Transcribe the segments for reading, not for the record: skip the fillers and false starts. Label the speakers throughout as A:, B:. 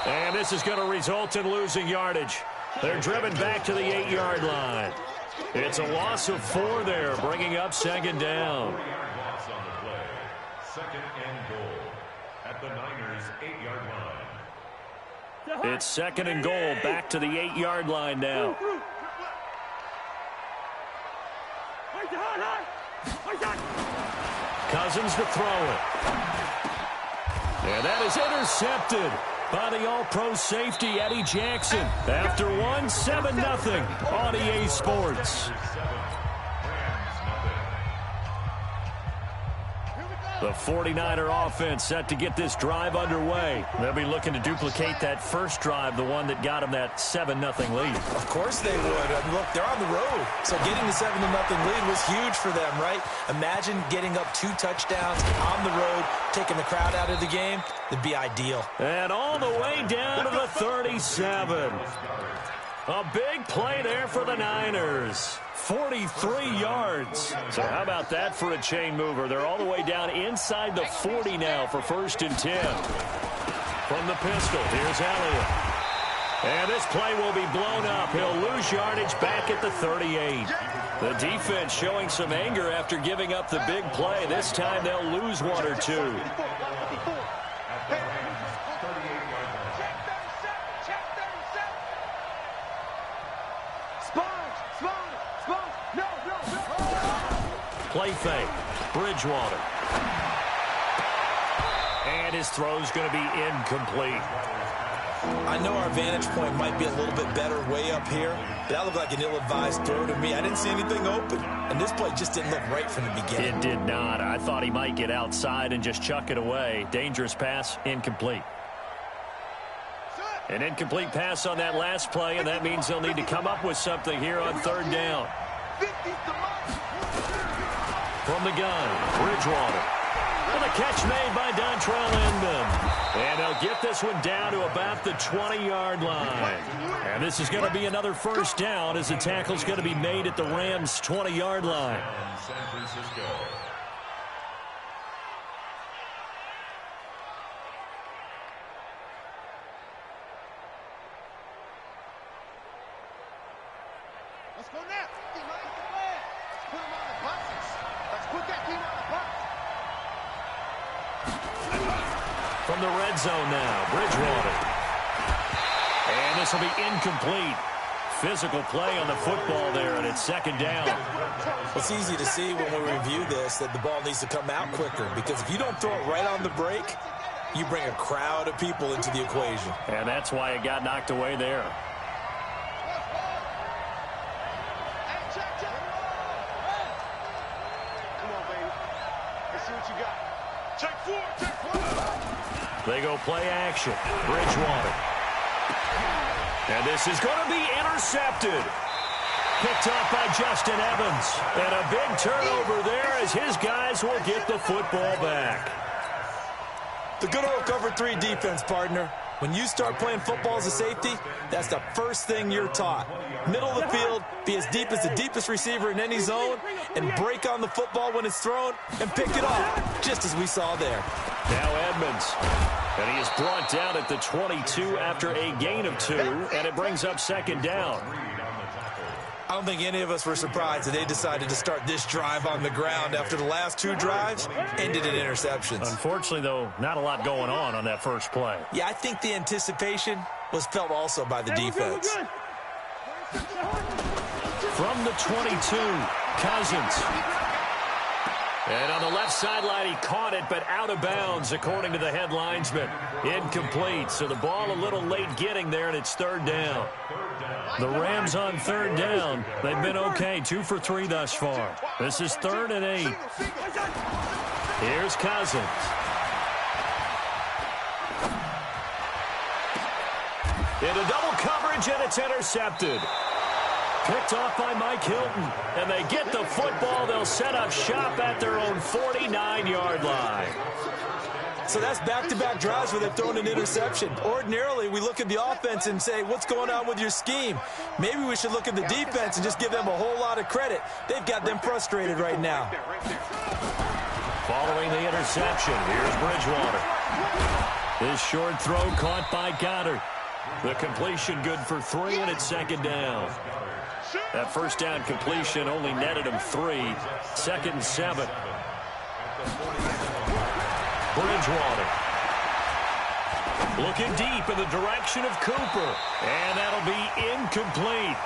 A: And this is going to result in losing yardage. They're driven back to the 8-yard line. It's a loss of 4 there, bringing up second down.
B: Second and goal at the Niners' 8-yard line.
A: It's second and goal back to the 8-yard line now. Cousins to throw it. And that is intercepted by the All-Pro safety, Eddie Jackson. After one, 7-0 on EA Sports. The 49er offense set to get this drive underway. They'll be looking to duplicate that first drive, the one that got them that 7-0 lead.
C: Of course they would. I mean, look, they're on the road. So getting the 7-0 lead was huge for them, right? Imagine getting up 2 touchdowns on the road, taking the crowd out of the game. That'd be ideal.
A: And all the way down to the 37. A big play there for the Niners. 43 yards. So how about that for a chain mover? They're all the way down inside the 40 now for 1st and 10. From the pistol, here's Elliott. And this play will be blown up. He'll lose yardage back at the 38. The defense showing some anger after giving up the big play. This time they'll lose 1 or 2. Play fake. Bridgewater. And his throw's going to be incomplete.
C: I know our vantage point might be a little bit better way up here, but that looked like an ill-advised throw to me. I didn't see anything open, and this play just didn't look right from the beginning.
A: It did not. I thought he might get outside and just chuck it away. Dangerous pass, incomplete. An incomplete pass on that last play, and that means they'll need to come up with something here on 3rd down. From the gun, Bridgewater. And a catch made by Dontrell Inman. And they'll get this one down to about the 20-yard line. And this is going to be another 1st down as the tackle's going to be made at the Rams' 20-yard line.
B: San Francisco.
D: Let's go now. Let's put him on the buses. Let's put that team on the bus.
A: From the red zone now, Bridgewater. And this will be incomplete. Physical play on the football there, and it's 2nd down.
C: It's easy to see when we review this that the ball needs to come out quicker, because if you don't throw it right on the break, you bring a crowd of people into the equation.
A: And that's why it got knocked away there. They go play action. Bridgewater. And this is going to be intercepted. Picked off by Justin Evans. And a big turnover there as his guys will get the football back.
C: The good old cover 3 defense, partner. When you start playing football as a safety, that's the first thing you're taught. Middle of the field, be as deep as the deepest receiver in any zone, and break on the football when it's thrown and pick it off, just as we saw there.
A: Now Edmonds. And he is brought down at the 22 after a gain of 2, and it brings up 2nd down.
C: I don't think any of us were surprised that they decided to start this drive on the ground after the last 2 drives ended in interceptions.
A: Unfortunately, though, not a lot going on that first play.
C: Yeah, I think the anticipation was felt also by the defense.
A: From the 22, Cousins. And on the left sideline, he caught it, but out of bounds, according to the head linesman. Incomplete, so the ball a little late getting there, and it's 3rd down. The Rams on 3rd down. They've been okay, 2 for 3 thus far. This is 3rd and 8. Here's Cousins. Into double coverage, and it's intercepted. Picked off by Mike Hilton, and they get the football. They'll set up shop at their own 49-yard line.
C: So that's back-to-back drives where they've thrown an interception. Ordinarily, we look at the offense and say, what's going on with your scheme? Maybe we should look at the defense and just give them a whole lot of credit. They've got them frustrated right now.
A: Following the interception, here's Bridgewater. His short throw caught by Goddard. The completion good for 3, and it's second down. That first down completion only netted him 3. 2nd and 7. Bridgewater. Looking deep in the direction of Cooper. And that'll be incomplete.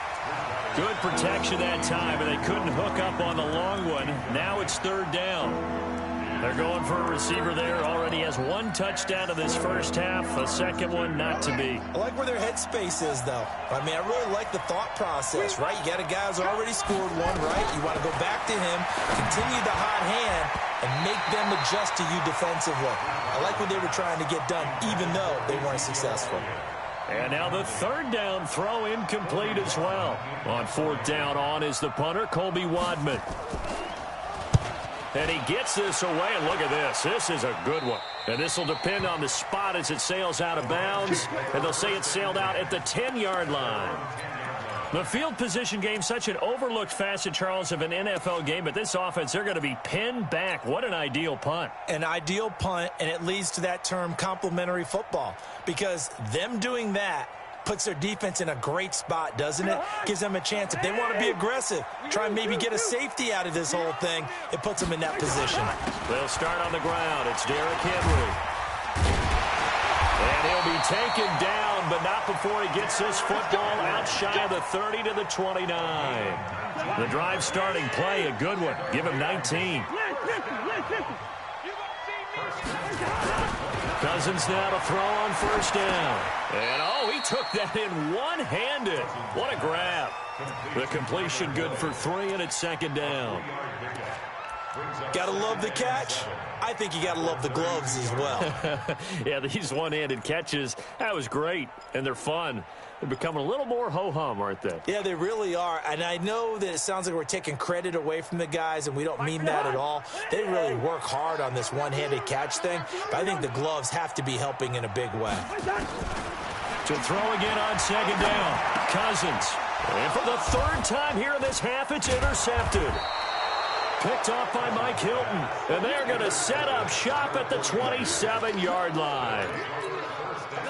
A: Good protection that time, and they couldn't hook up on the long one. Now it's 3rd down. They're going for a receiver there. Already has 1 touchdown in this first half. A second one not to be.
C: I like where their headspace is, though. I mean, I really like the thought process, right? You got a guy who's already scored 1, right? You want to go back to him, continue the hot hand, and make them adjust to you defensively. I like what they were trying to get done, even though they weren't successful.
A: And now the 3rd down throw incomplete as well. On 4th down on is the punter, Colby Wadman. And he gets this away, and look at this. This is a good one. And this will depend on the spot as it sails out of bounds. And they'll say it sailed out at the 10-yard line. The field position game, such an overlooked facet, Charles, of an NFL game. But this offense, they're going to be pinned back. What an ideal punt.
C: An ideal punt, and it leads to that term complementary football. Because them doing that puts their defense in a great spot, doesn't it? Gives them a chance. If they want to be aggressive, try and maybe get a safety out of this whole thing, it puts them in that position.
A: They'll start on the ground. It's Derrick Henry. And he'll be taken down, but not before he gets this football out shy of the 30 to the 29. The drive starting play, a good one. Give him 19. Cousins now to throw on 1st down. And, oh, he took that in one-handed. What a grab. The completion good for 3, and it's 2nd down.
C: Gotta love the catch. I think you gotta love the gloves as well.
A: Yeah, these one-handed catches, that was great, and they're fun. They're becoming a little more ho-hum, aren't they?
C: Yeah, they really are. And I know that it sounds like we're taking credit away from the guys, and we don't mean that at all. They really work hard on this one-handed catch thing, but I think the gloves have to be helping in a big way.
A: To throw again on 2nd down, Cousins. And for the 3rd time here in this half, it's intercepted. Picked off by Mike Hilton. And they're going to set up shop at the 27-yard line.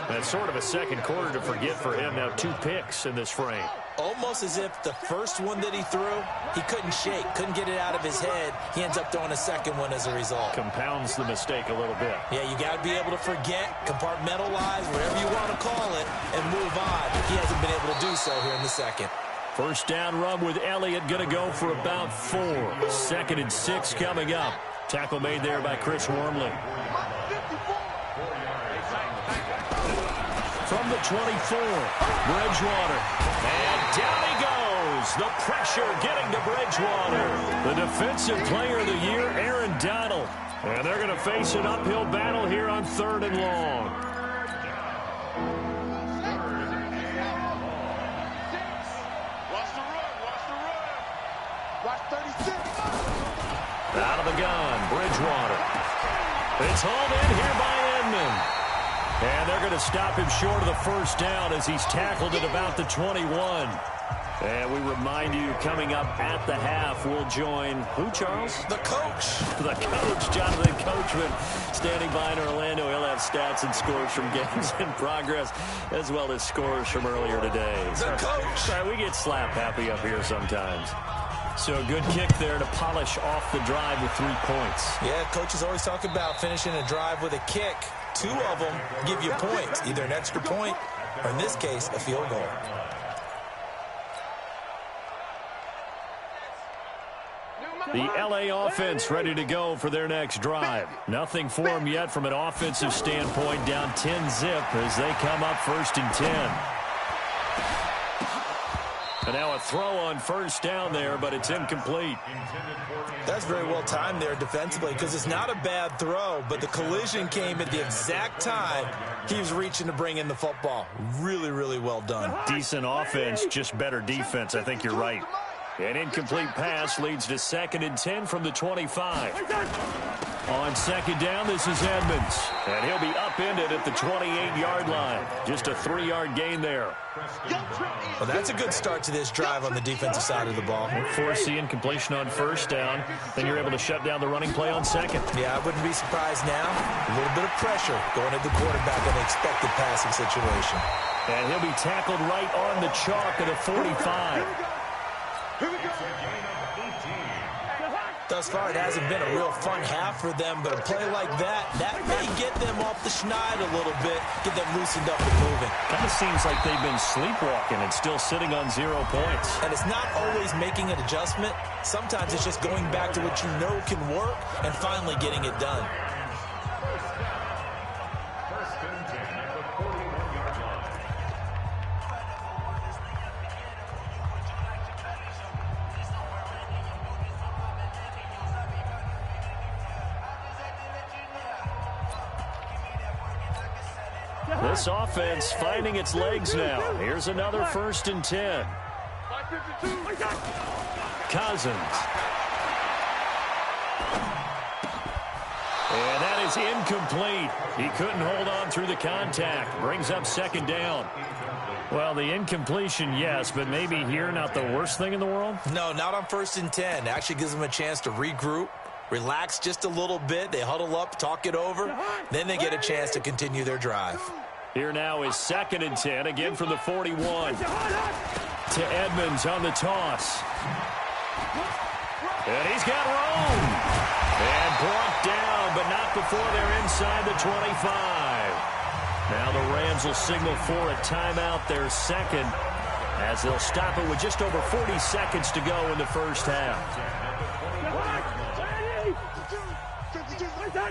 A: That's sort of a second quarter to forget for him. Now 2 picks in this frame.
C: Almost as if the first one that he threw, he couldn't shake, couldn't get it out of his head. He ends up throwing a second one as a result.
A: Compounds the mistake a little bit.
C: Yeah, you got to be able to forget, compartmentalize, whatever you want to call it, and move on. He hasn't been able to do so here in the second.
A: 1st down run with Elliott going to go for about 4. 2nd and 6 coming up. Tackle made there by Chris Wormley. From the 24, Bridgewater. And down he goes. The pressure getting to Bridgewater. The defensive player of the year, Aaron Donald. And they're going to face an uphill battle here on 3rd and long. Out of the gun, Bridgewater. It's hauled in here by Edmond. And they're going to stop him short of the 1st down as he's tackled at about the 21. And we remind you, coming up at the half, we'll join who, Charles?
C: The coach.
A: The coach, Jonathan Coachman, standing by in Orlando. He'll have stats and scores from games in progress, as well as scores from earlier today.
C: The coach.
A: Sorry, we get slap happy up here sometimes. So a good kick there to polish off the drive with 3 points.
C: Yeah, coaches always talk about finishing a drive with a kick. 2 of them give you points, either an extra point or, in this case, a field goal.
A: The LA offense ready to go for their next drive. Nothing for them yet from an offensive standpoint, down 10-zip as they come up 1st and 10. And now a throw on 1st down there, but it's incomplete.
C: That's very well timed there defensively because it's not a bad throw, but the collision came at the exact time he was reaching to bring in the football. Really, really well done.
A: Decent offense, just better defense. I think you're right. An incomplete pass leads to 2nd and 10 from the 25. On second down, this is Edmonds. And he'll be upended at the 28-yard line. Just a 3-yard gain there.
C: Well, that's a good start to this drive on the defensive side of the ball.
A: Force the incompletion on first down. Then you're able to shut down the running play on second.
C: Yeah, I wouldn't be surprised now. A little bit of pressure going at the quarterback in the expected passing situation.
A: And he'll be tackled right on the chalk of the 45.
D: Here we go.
C: Thus far, it hasn't been a real fun half for them, but a play like that may get them off the schneid a little bit, get them loosened up and moving.
A: Kind of seems like they've been sleepwalking and still sitting on 0 points.
C: And it's not always making an adjustment. Sometimes it's just going back to what you know can work and finally getting it done.
B: First and 10 at the 41-yard line.
A: This offense finding its legs now. Here's another 1st and 10. Cousins. And that is incomplete. He couldn't hold on through the contact. Brings up second down. Well, the incompletion, yes, but maybe here not the worst thing in the world?
C: No, not on 1st and 10. It actually gives them a chance to regroup, relax just a little bit. They huddle up, talk it over. Then they get a chance to continue their drive.
A: Here now is 2nd and 10, again from the 41. To Edmonds on the toss. And he's got room. And brought down, but not before they're inside the 25. Now the Rams will signal for a timeout, their second, as they'll stop it with just over 40 seconds to go in the first half.
D: Here we go.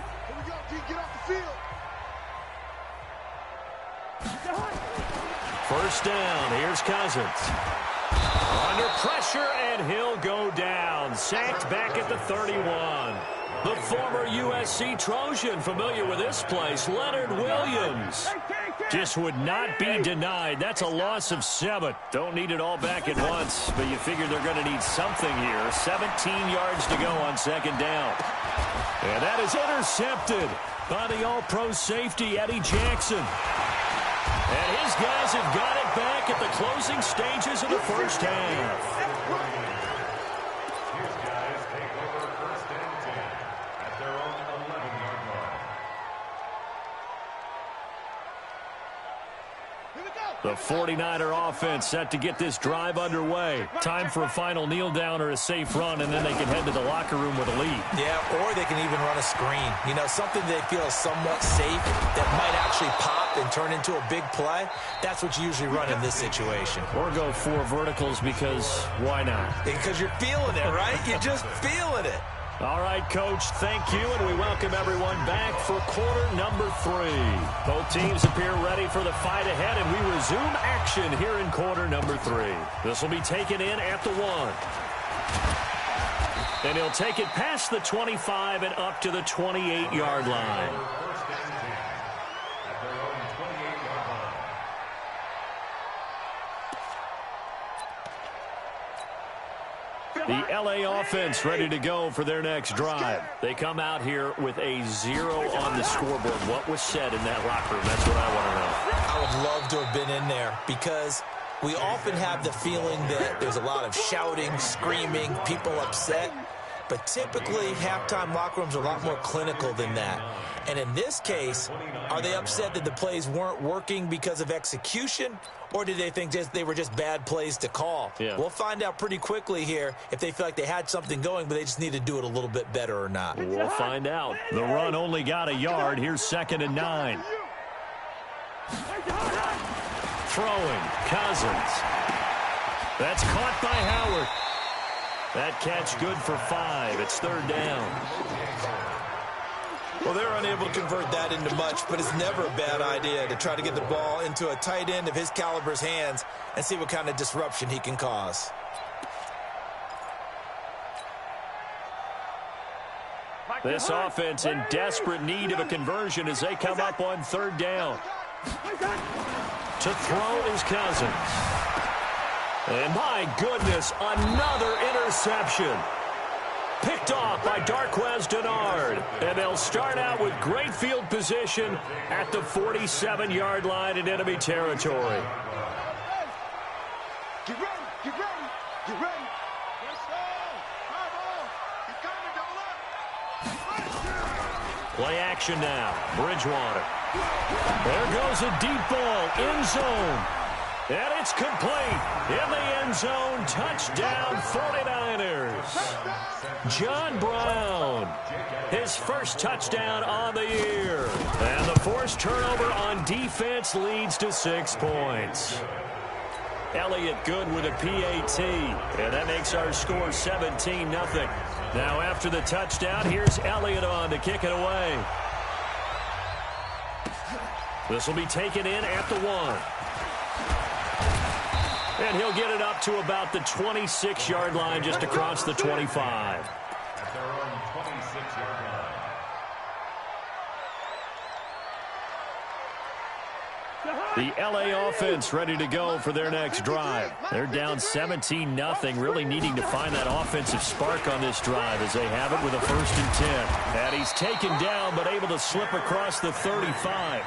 D: Get off the field.
A: First down, here's Cousins. Under pressure, and he'll go down. Sacked back at the 31. The former USC Trojan, familiar with this place, Leonard Williams. Just would not be denied. That's a loss of 7. Don't need it all back at once, but you figure they're going to need something here. 17 yards to go on second down. And that is intercepted by the all-pro safety, Eddie Jackson. And his guys have got it back at the closing stages of the first half.
B: His guys take over 1st and 10 at their own 11-yard line.
D: Here we go.
A: The 49er offense set to get this drive underway. Time for a final kneel down or a safe run, and then they can head to the locker room with a lead.
C: Yeah, or they can even run a screen. You know, something they feel is somewhat safe that might actually pop and turn into a big play. That's what you usually run in this situation.
A: Or go 4 verticals because why not?
C: Because you're feeling it, right? You're just feeling it.
A: All right, Coach, thank you, and we welcome everyone back for quarter number 3. Both teams appear ready for the fight ahead, and we resume action here in quarter number 3. This will be taken in at the 1. And he'll take it past the 25 and up to the 28-yard line.
B: First and 10 at their own 28-yard line.
A: The LA offense ready to go for their next drive. They come out here with a 0 on the scoreboard. What was said in that locker room? That's what I want to know.
C: I would love to have been in there because we often have the feeling that there's a lot of shouting, screaming, people upset. But typically, halftime locker rooms are a lot more clinical than that. And in this case, are they upset that the plays weren't working because of execution, or did they think they were just bad plays to call?
A: Yeah.
C: We'll find out pretty quickly here if they feel like they had something going, but they just need to do it a little bit better or not.
A: We'll find out. The run only got a yard. Here's 2nd and 9. Throwing, Cousins. That's caught by Howard. That catch good for 5. It's 3rd down.
C: Well, they're unable to convert that into much, but it's never a bad idea to try to get the ball into a tight end of his caliber's hands and see what kind of disruption he can cause.
A: This offense in desperate need of a conversion as they come up on 3rd down. To throw is Cousins. And my goodness, another interception. Picked picked off by Darquez Denard. And they'll start out with great field position at the 47-yard line in enemy territory.
D: Get ready, get ready, get ready. Let's go. High ball. He's coming, double up.
A: Play action now. Bridgewater. There goes a deep ball. End zone. And it's complete. In the end zone. Touchdown 49ers. John Brown. His first touchdown on the year. And the forced turnover on defense leads to 6 points. Elliott good with a PAT. And that makes our score 17-0. Now after the touchdown, here's Elliott on to kick it away. This will be taken in at the 1. And he'll get it up to about the 26-yard line just across the 25.
B: At their own 26-yard line.
A: The LA offense ready to go for their next drive. They're down 17-0, really needing to find that offensive spark on this drive as they have it with a 1st and 10. And he's taken down but able to slip across the 35.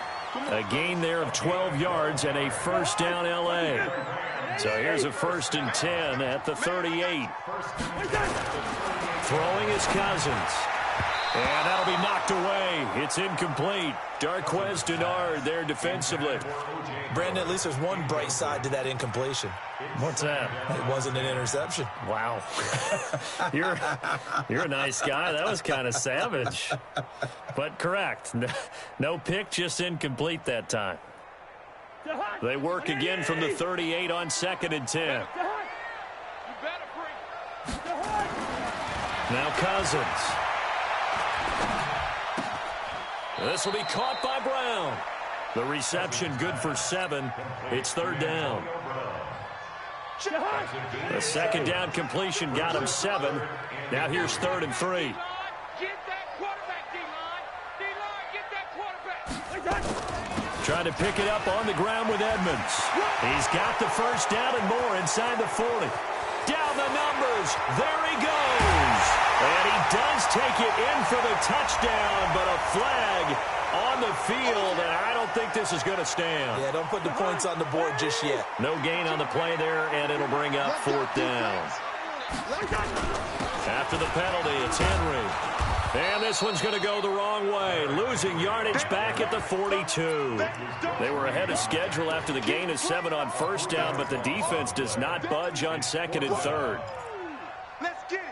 A: A gain there of 12 yards and a first down LA. So here's a 1st and 10 at the 38. Throwing is Cousins. And that'll be knocked away. It's incomplete. Darquez Denard there defensively.
C: Brandon, at least there's one bright side to that incompletion.
A: What's that?
C: It wasn't an interception.
A: Wow. You're a nice guy. That was kind of savage. But correct. No pick, just incomplete that time. They work again from the 38 on 2nd and 10. Now Cousins. This will be caught by Brown. The reception good for 7. It's 3rd down. The 2nd down completion got him 7. Now here's 3rd and 3.
D: Get that quarterback, D-line. D-line, get that quarterback.
A: Trying to pick it up on the ground with Edmonds. He's got the first down and more inside the 40. Down the numbers. There he goes. And he does take it in for the touchdown, but a flag on the field, and I don't think this is going to stand.
C: Yeah, don't put the points on the board just yet.
A: No gain on the play there, and it'll bring up 4th down. After the penalty, it's Henry. And this one's going to go the wrong way, losing yardage back at the 42. They were ahead of schedule after the gain of 7 on 1st down, but the defense does not budge on 2nd and 3rd.
D: Let's get it.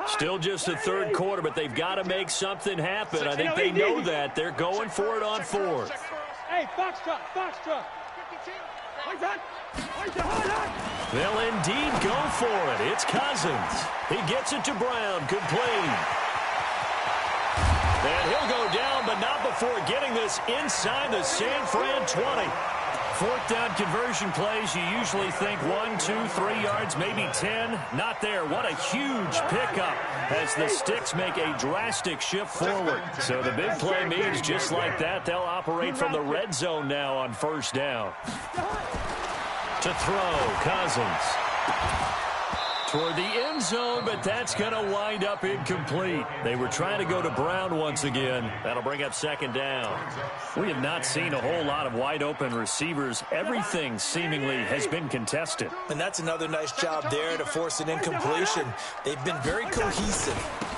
A: Still just the 3rd quarter, but they've got to make something happen. I think they know that. They're going for it on 4th.
E: Hey, Foxtrot, Foxtrot.
A: They'll indeed go for it. It's Cousins. He gets it to Brown. Complete. And he'll go down, but not before getting this inside the San Fran 20. 4th down conversion plays, you usually think 1, 2, 3 yards, maybe 10. Not there. What a huge pickup as the Sticks make a drastic shift forward. So the big play means just like that, they'll operate from the red zone now on 1st down. To throw, Cousins. Toward the end zone, but that's going to wind up incomplete. They were trying to go to Brown once again. That'll bring up 2nd down. We have not seen a whole lot of wide-open receivers. Everything seemingly has been contested.
C: And that's another nice job there to force an incompletion. They've been very cohesive,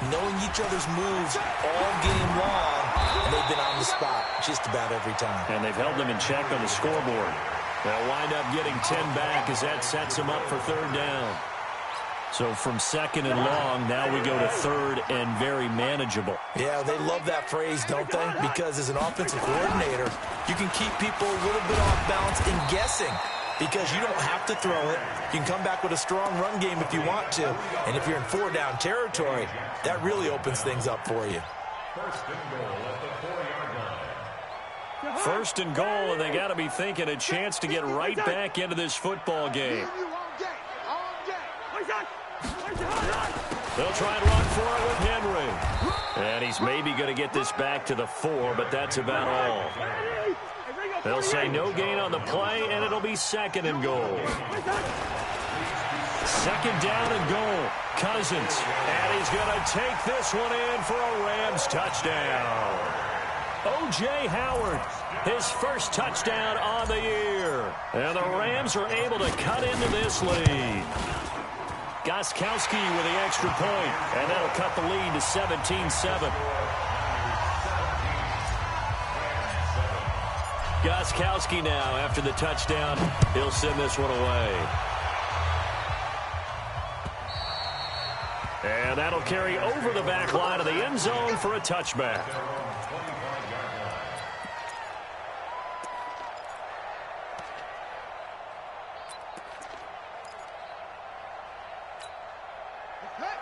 C: knowing each other's moves all game long, and they've been on the spot just about every time.
A: And they've held them in check on the scoreboard. They'll wind up getting 10 back as that sets them up for 3rd down. So from 2nd and long, now we go to 3rd and very manageable.
C: Yeah, they love that phrase, don't they? Because as an offensive coordinator, you can keep people a little bit off balance and guessing because you don't have to throw it. You can come back with a strong run game if you want to. And if you're in 4-down territory, that really opens things up for you.
B: 1st and goal at the 4-yard line.
A: 1st and goal, and they got to be thinking a chance to get right back into this football game. They'll try and run for it with Henry. And he's maybe going to get this back to the 4, but that's about all. They'll say no gain on the play, and it'll be second and goal. Second down and goal. Cousins. And he's going to take this one in for a Rams touchdown. O.J. Howard, his first touchdown on the year. And the Rams are able to cut into this lead. Gostkowski with the extra point, and that'll cut the lead to 17-7. Gostkowski now, after the touchdown, he'll send this one away. And that'll carry over the back line of the end zone for a touchback.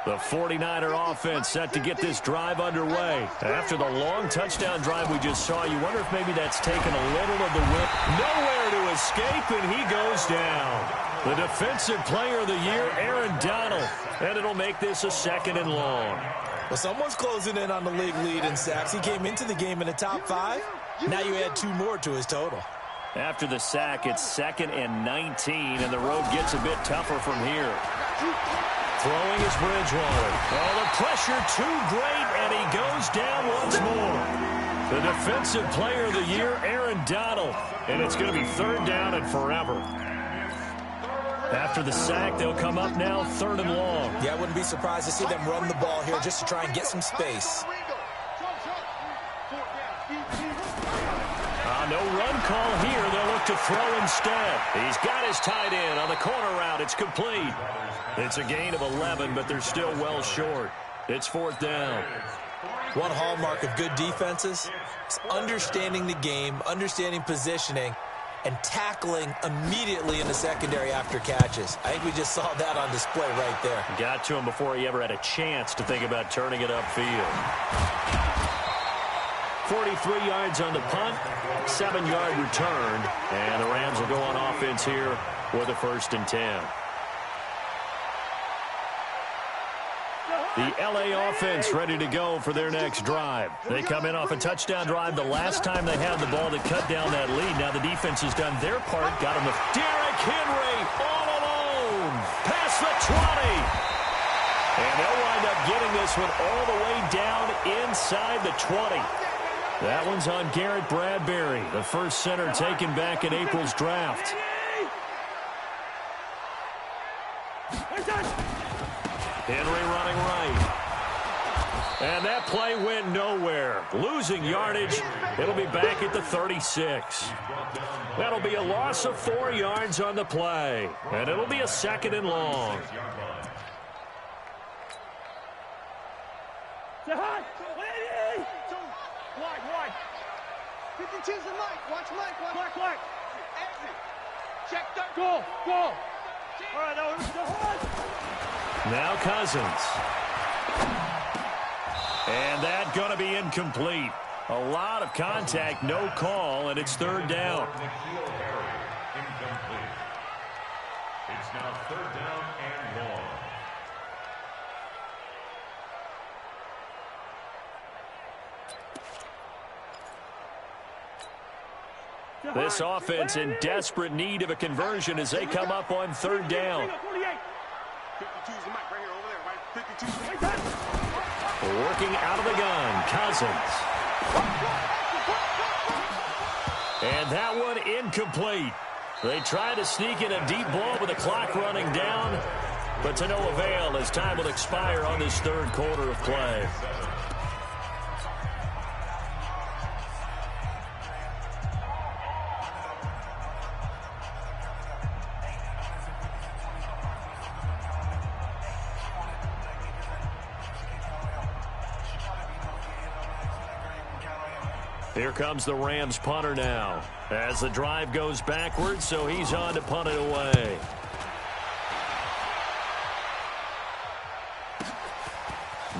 A: The 49er offense set to get this drive underway. After the long touchdown drive we just saw, you wonder if maybe that's taken a little of the whip. Nowhere to escape, and he goes down. The defensive player of the year, Aaron Donald. And it'll make this a second and long.
C: Well, someone's closing in on the league lead in sacks. He came into the game in the top 5. Now you add 2 more to his total.
A: After the sack, it's 2nd and 19, and the road gets a bit tougher from here. Throwing is Bridgewater. Oh, the pressure too great, and he goes down once more. The defensive player of the year, Aaron Donald. And it's going to be 3rd down and forever. After the sack, they'll come up now 3rd and long.
C: Yeah, I wouldn't be surprised to see them run the ball here just to try and get some space.
A: No run call here. They'll look to throw instead. He's got his tight end on the corner route. It's complete. It's a gain of 11, but they're still well short. It's 4th down.
C: One hallmark of good defenses is understanding the game, understanding positioning, and tackling immediately in the secondary after catches. I think we just saw that on display right there.
A: Got to him before he ever had a chance to think about turning it upfield. 43 yards on the punt, 7-yard return, and the Rams will go on offense here with a 1st and 10. The L.A. offense ready to go for their next drive. They come in off a touchdown drive the last time they had the ball that cut down that lead. Now the defense has done their part. Got him the Derrick Henry all alone. Past the 20. And they'll wind up getting this one all the way down inside the 20. That one's on Garrett Bradbury, the first center taken back in April's draft. Henry running right. And that play went nowhere. Losing yardage. It'll be back at the 36. That'll be a loss of 4 yards on the play. And it'll be a 2nd and long.
E: Wide.
D: 52's the Mike. Watch Mike.
E: Black.
D: Exit. Check that.
E: Go. All right,
A: now Cousins. And that going to be incomplete. A lot of contact, no call, and it's 3rd down.
B: Incomplete. It's now 3rd down and long.
A: This offense in desperate need of a conversion as they come up on 3rd down.
D: 52's the Mike right here over there, right? 52's.
A: Working out of the gun, Cousins. And that one incomplete. They try to sneak in a deep ball with the clock running down, but to no avail as time will expire on this 3rd quarter of play. Here comes the Rams punter now as the drive goes backwards, so he's on to punt it away.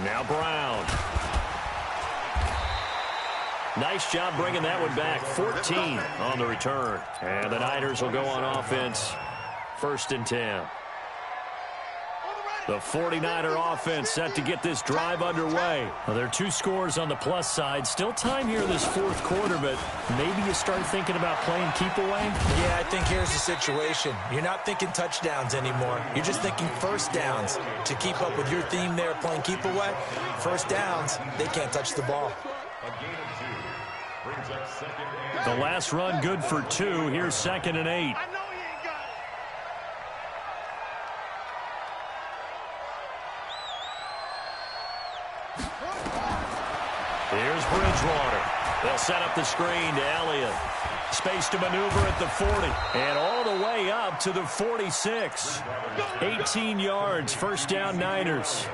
A: Now Brown. Nice job bringing that one back. 14 on the return. And the Niners will go on offense. 1st and 10. The 49er offense set to get this drive underway. Well, there are 2 scores on the plus side. Still time here in this fourth quarter, but maybe you start thinking about playing keep away?
C: Yeah, I think here's the situation. You're not thinking touchdowns anymore. You're just thinking first downs. To keep up with your theme there, playing keep away, first downs, they can't touch the ball.
A: The last run good for 2. Here's 2nd and 8. Here's Bridgewater. They'll set up the screen to Elliott. Space to maneuver at the 40. And all the way up to the 46. 18 yards. First down, Niners.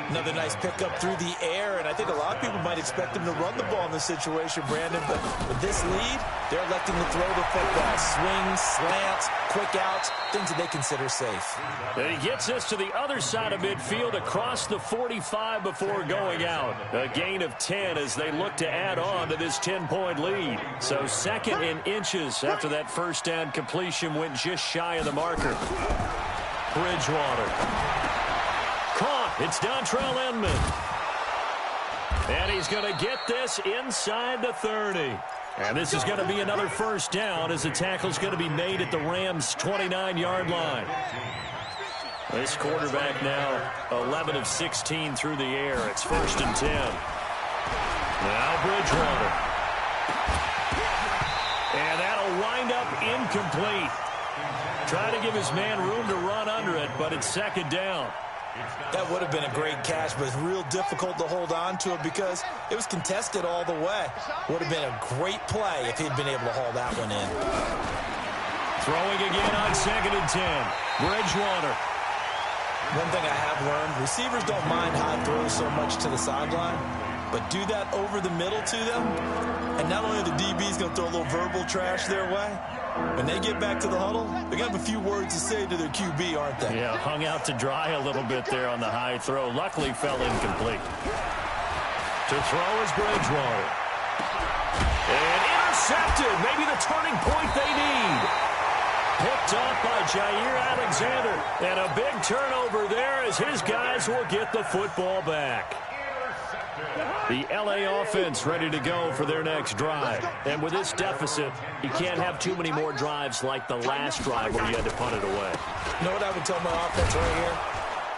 C: Another nice pickup through the air, and I think a lot of people might expect them to run the ball in this situation, Brandon, but with this lead, they're electing to throw the football. Swings, slants, quick outs, things that they consider safe.
A: And he gets this to the other side of midfield across the 45 before going out. A gain of 10 as they look to add on to this 10-point lead. So 2nd and inches after that first down completion went just shy of the marker. Bridgewater. Caught. It's Dontrell Inman. And he's going to get this inside the 30. And this is going to be another first down as the tackle's going to be made at the Rams' 29-yard line. This quarterback now 11 of 16 through the air. It's 1st and 10. Now Bridgewater. And that'll wind up incomplete. Try to give his man room to run under it, but it's 2nd down.
C: That would have been a great catch, but it's real difficult to hold on to it because it was contested all the way. Would have been a great play if he'd been able to haul that one in.
A: Throwing again on 2nd and 10. Bridgewater.
C: One thing I have learned, receivers don't mind high throws so much to the sideline, but do that over the middle to them, and not only are the DBs going to throw a little verbal trash their way, when they get back to the huddle, they're going to have a few words to say to their QB, aren't they?
A: Yeah, hung out to dry a little bit there on the high throw. Luckily fell incomplete. To throw is Bridgewater. And intercepted. Maybe the turning point they need. Picked up by Jair Alexander. And a big turnover there as his guys will get the football back. The LA offense ready to go for their next drive. And with this deficit, you can't have too many more drives like the last drive where you had to punt it away.
C: You know what I would tell my offense right here?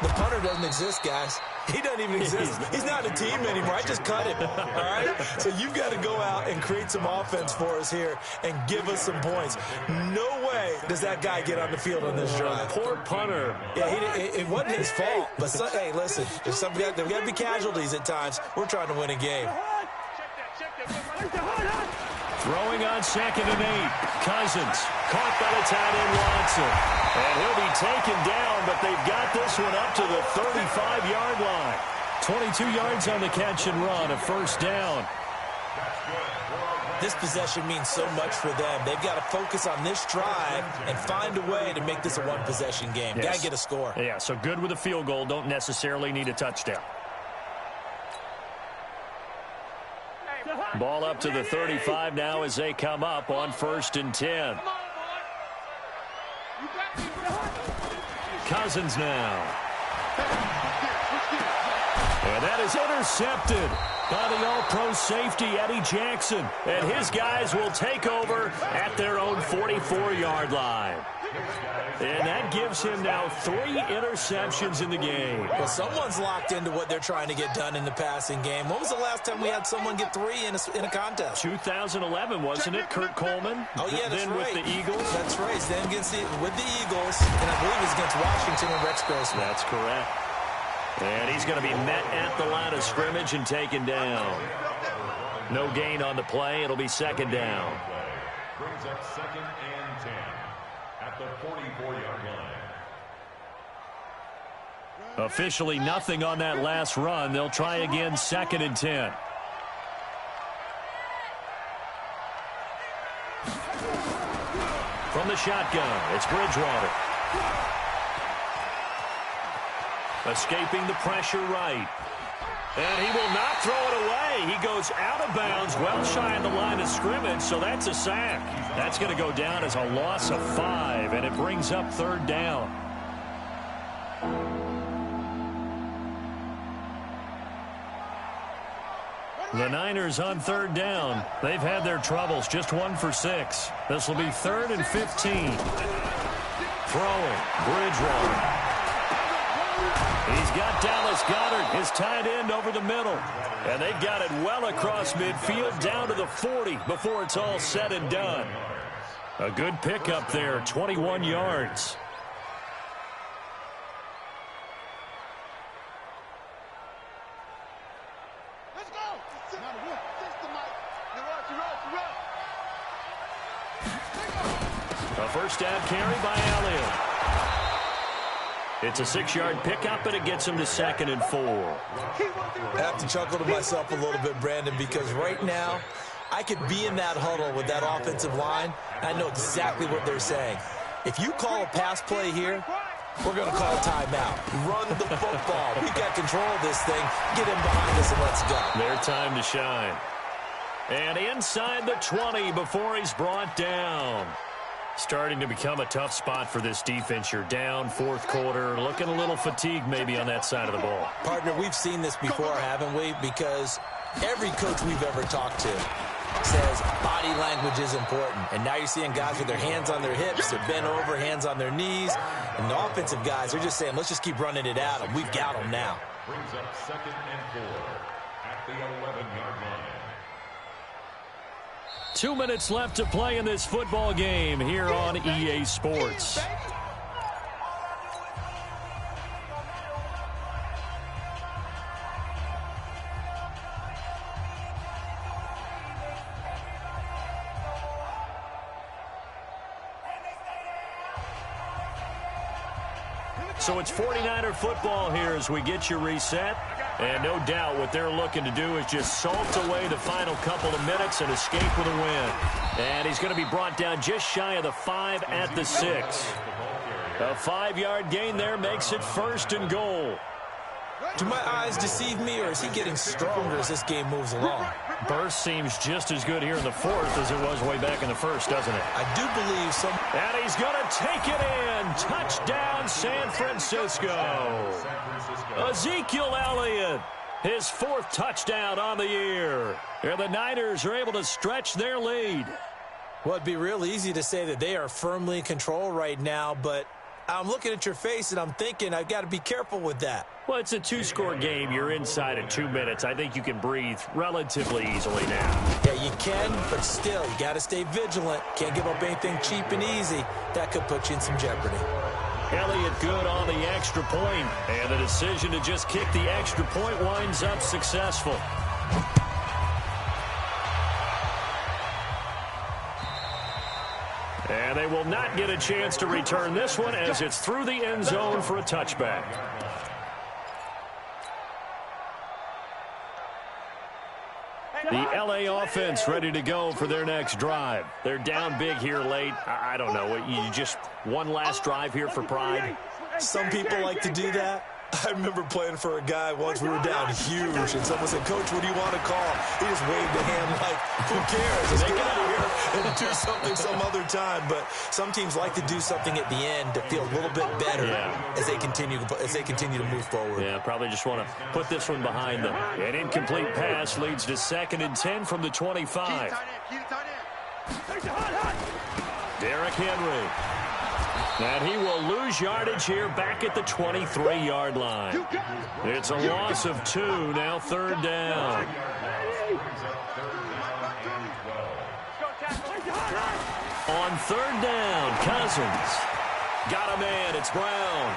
C: The punter doesn't exist, guys. He doesn't even exist. He's not a team anymore. I just cut him, all right? So you've got to go out and create some offense for us here and give us some points. No way does that guy get on the field on this drive.
A: Poor punter.
C: Yeah, it wasn't his fault. But, hey, listen, there's got to be casualties at times. We're trying to win a game.
A: Throwing on 2nd and 8. Cousins caught by the tight end Watson. And he'll be taken down, but they've got this one up to the 35-yard line. 22 yards on the catch and run, a first down.
C: This possession means so much for them. They've got to focus on this drive and find a way to make this a one-possession game.
A: Yes.
C: Got to get a score.
A: Yeah, so good with a field goal. Don't necessarily need a touchdown. Ball up to the 35 now as they come up on 1st and 10. Cousins now. And that is intercepted by the all-pro safety, Eddie Jackson. And his guys will take over at their own 44-yard line. And that gives him now 3 interceptions in the game.
C: Well, someone's locked into what they're trying to get done in the passing game. When was the last time we had someone get 3 in a contest?
A: 2011, wasn't it? Kurt Coleman?
C: Oh, yeah, that's
A: then
C: right.
A: with the Eagles?
C: That's right. Then with the Eagles, and I believe it was against Washington and Rex Grossman.
A: That's correct. And he's going to be met at the line of scrimmage and taken down. No gain on the play. It'll be 2nd down.
B: Brings up 2nd and 10 at the 44-yard line.
A: Officially nothing on that last run. They'll try again 2nd and 10. From the shotgun, it's Bridgewater. Escaping the pressure right. And he will not throw it away. He goes out of bounds, well shy of the line of scrimmage, so that's a sack. That's going to go down as a loss of 5, and it brings up 3rd down. The Niners on third down. They've had their troubles, just 1 for 6. This will be 3rd and 15. Throwing, Bridgewater. He's got Dallas Goedert, his tight end, over the middle. And they've got it well across midfield down to the 40 before it's all said and done. A good pickup there, 21 yards. A first down carry by Elliott. It's a 6-yard pickup, and it gets him to 2nd and 4.
C: I have to chuckle to myself a little bit, Brandon, because right now I could be in that huddle with that offensive line. I know exactly what they're saying. If you call a pass play here, we're going to call a timeout. Run the football. We got control of this thing. Get him behind us and let's go.
A: Their time to shine. And inside the 20 before he's brought down. Starting to become a tough spot for this defense. You're down 4th quarter, looking a little fatigued maybe on that side of the ball.
C: Partner, we've seen this before, haven't we? Because every coach we've ever talked to says body language is important. And now you're seeing guys with their hands on their hips, they're bent over, hands on their knees. And the offensive guys, they're just saying, let's just keep running it at them. We've got them now.
B: Brings up 2nd and 4 at the 11-yard line.
A: 2 minutes left to play in this football game here on EA Sports. So it's 49er football here as we get you reset. And no doubt what they're looking to do is just salt away the final couple of minutes and escape with a win. And he's going to be brought down just shy of the 5 at the 6. A 5-yard gain there makes it 1st and goal.
C: Do my eyes deceive me, or is he getting stronger as this game moves along?
A: Burst seems just as good here in the 4th as it was way back in the 1st, doesn't it?
C: I do believe some...
A: And he's going to take it in. Touchdown, San Francisco. Ezekiel Elliott, his 4th touchdown on the year. And the Niners are able to stretch their lead.
C: Well, it'd be real easy to say that they are firmly in control right now, but I'm looking at your face and I'm thinking I've got to be careful with that.
A: Well, it's a 2-score game. You're inside in 2 minutes. I think you can breathe relatively easily now.
C: Yeah, you can, but still, you got to stay vigilant. Can't give up anything cheap and easy. That could put you in some jeopardy.
A: Elliott good on the extra point, and the decision to just kick the extra point winds up successful. And they will not get a chance to return this one as it's through the end zone for a touchback. The LA offense ready to go for their next drive. They're down big here late. I don't know. You just one last drive here for pride?
C: Some people like to do that. I remember playing for a guy once. We were down huge, and someone said, "Coach, what do you want to call?" He just waved a hand like, who cares? Let's get out of here and do something some other time. But some teams like to do something at the end to feel a little bit better as they continue to move forward.
A: Yeah, probably just want to put this one behind them. An incomplete pass leads to 2nd and 10 from the 25. Derrick Henry. And he will lose yardage here back at the 23-yard line. It's a loss of 2, now 3rd down. On 3rd down, Cousins. Got a man, it's Brown.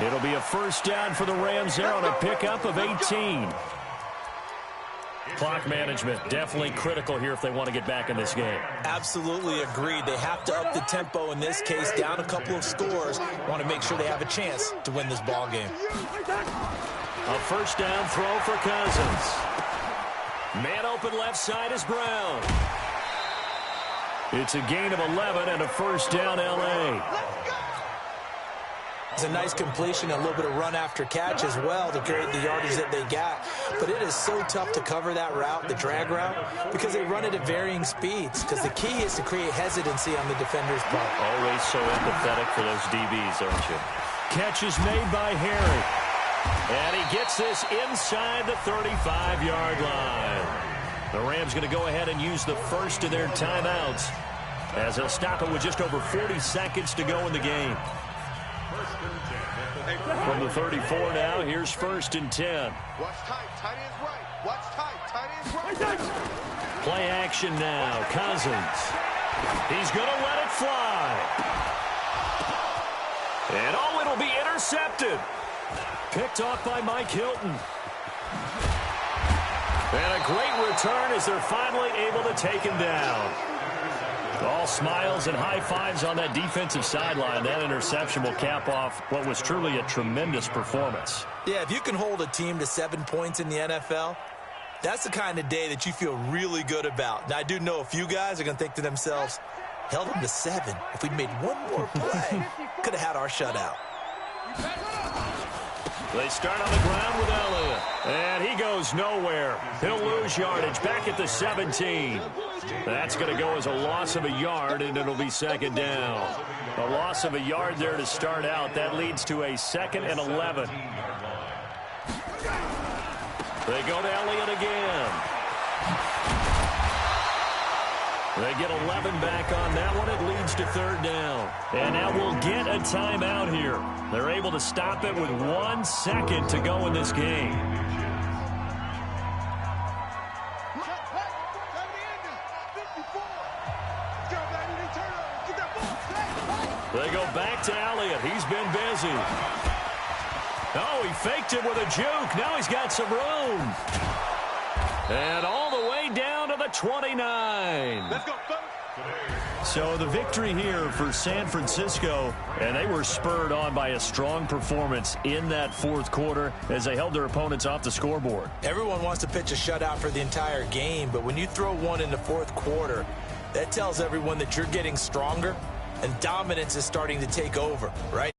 A: It'll be a 1st down for the Rams there on a pickup of 18. Clock management definitely critical here if they want to get back in this game.
C: Absolutely agreed. They have to up the tempo in this case, down a couple of scores. Want to make sure they have a chance to win this ball game.
A: A 1st down throw for Cousins. Man open left side is Brown. It's a gain of 11 and a 1st down LA.
C: It's a nice completion, a little bit of run after catch as well to create the yardage that they got. But it is so tough to cover that route, the drag route, because they run it at varying speeds. Because the key is to create hesitancy on the defender's part.
A: Always so empathetic for those DBs, aren't you? Catch is made by Harry. And he gets this inside the 35-yard line. The Rams going to go ahead and use the first of their timeouts as they'll stop it with just over 40 seconds to go in the game. From the 34 now, here's 1st and 10.
D: Watch tight, tight ends right. Watch tight, tight ends right.
A: Play action now, Cousins. He's going to let it fly. And oh, it'll be intercepted. Picked off by Mike Hilton. And a great return as they're finally able to take him down. All smiles and high fives on that defensive sideline. That interception will cap off what was truly a tremendous performance.
C: Yeah, if you can hold a team to 7 points in the NFL, that's the kind of day that you feel really good about. Now, I do know a few guys are going to think to themselves, held them to 7. If we'd made one more play, could have had our shutout.
A: They start on the ground with Elliott. And he goes nowhere. He'll lose yardage back at the 17. That's going to go as a loss of a yard, and it'll be 2nd down. A loss of a yard there to start out. That leads to a 2nd and 11. They go to Elliott again. They get 11 back on that one. It leads to 3rd down. And now we'll get a timeout here. They're able to stop it with 1 second to go in this game. They go back to Elliott. He's been busy. Oh, he faked it with a juke. Now he's got some room. And all the way down to the 29.
D: Let's go, folks.
A: So the victory here for San Francisco, and they were spurred on by a strong performance in that 4th quarter as they held their opponents off the scoreboard.
C: Everyone wants to pitch a shutout for the entire game, but when you throw one in the 4th quarter, that tells everyone that you're getting stronger and dominance is starting to take over, right?